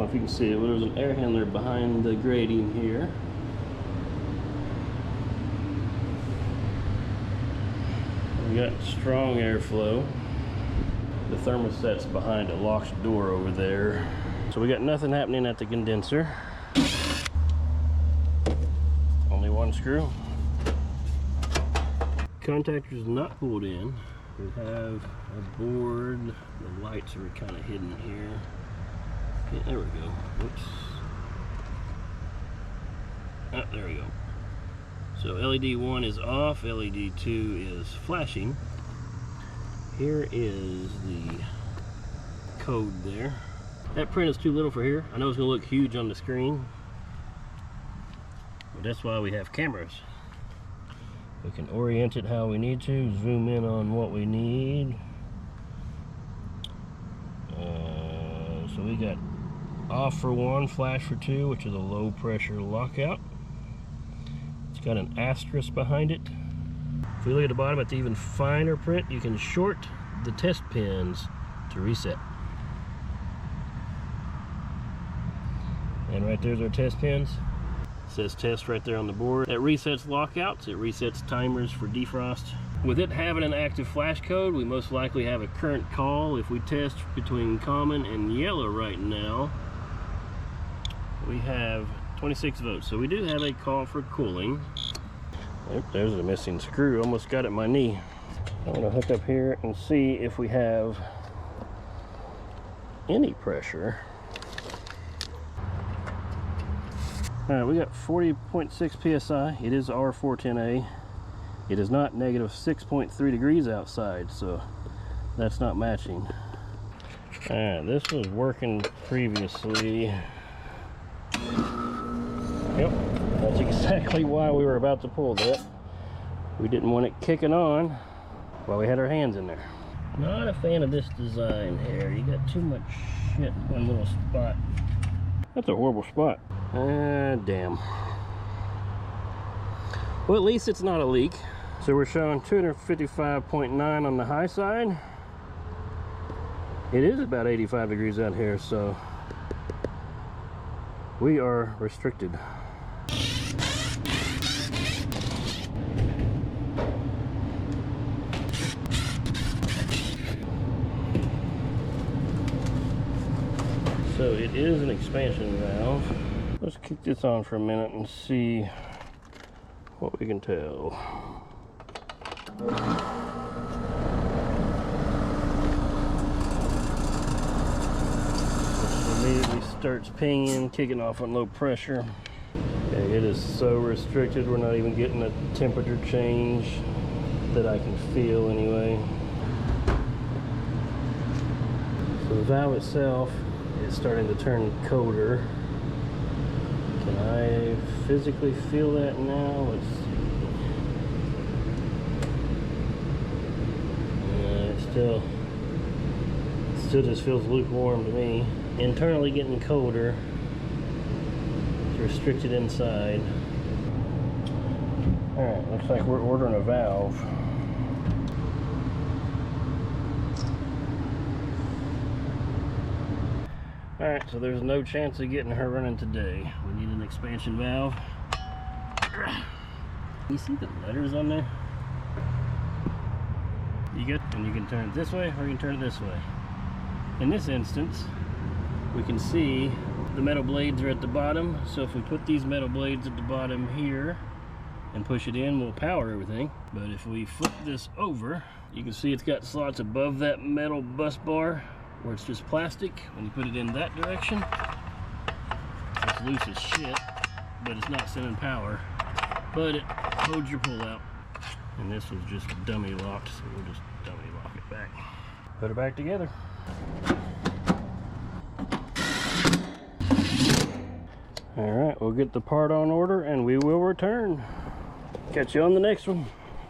if you can see it, but there's an air handler behind the grating here. We got strong airflow. The thermostat's behind a locked door over there. So we got nothing happening at the condenser. Only one screw. Contactor's not pulled in. We have a board. The lights are kind of hidden here. Okay, there we go. Whoops. Oh, there we go. So LED 1 is off, LED 2 is flashing. Here is the code there. That print is too little for here. I know it's gonna look huge on the screen, but that's why we have cameras. We can orient it how we need to, zoom in on what we need. So we got off for 1, flash for 2, which is a low pressure lockout. It's got an asterisk behind it. If we look at the bottom at the even finer print, you can short the test pins to reset. And right there's our test pins. It says test right there on the board. That resets lockouts, it resets timers for defrost. With it having an active flash code, we most likely have a current call. If we test between common and yellow right now, we have 26 volts. So we do have a call for cooling. Yep, there's a missing screw. Almost got it in my knee. I'm gonna hook up here and see if we have any pressure. All right, we got 40.6 psi. It is R410A. It is not negative 6.3 degrees outside, so that's not matching. All right, this was working previously. Yep, that's exactly why we were about to pull that. We didn't want it kicking on while we had our hands in there. Not a fan of this design here. You got too much shit in one little spot. That's a horrible spot. Damn. Well, at least it's not a leak. So we're showing 255.9 on the high side. It is about 85 degrees out here, so we are restricted. So it is an expansion valve. Let's kick this on for a minute and see what we can tell. This immediately starts pinging, kicking off on low pressure. Yeah, it is so restricted, we're not even getting a temperature change that I can feel anyway. So the valve itself is starting to turn colder. Can I physically feel that now? Let's see. It still just feels lukewarm to me. Internally getting colder. It's restricted inside. Alright, looks like we're ordering a valve. Alright, so there's no chance of getting her running today. We need an expansion valve. You see the letters on there? You get, and you can turn it this way or you can turn it this way. In this instance, we can see the metal blades are at the bottom. So if we put these metal blades at the bottom here and push it in, we'll power everything. But if we flip this over, you can see it's got slots above that metal bus bar where it's just plastic. When you put it in that direction, it's loose as shit, but it's not sending power. But it holds your pull out. And this was just dummy locked, so we'll just dummy lock it back. Put it back together. All right, we'll get the part on order and we will return. Catch you on the next one.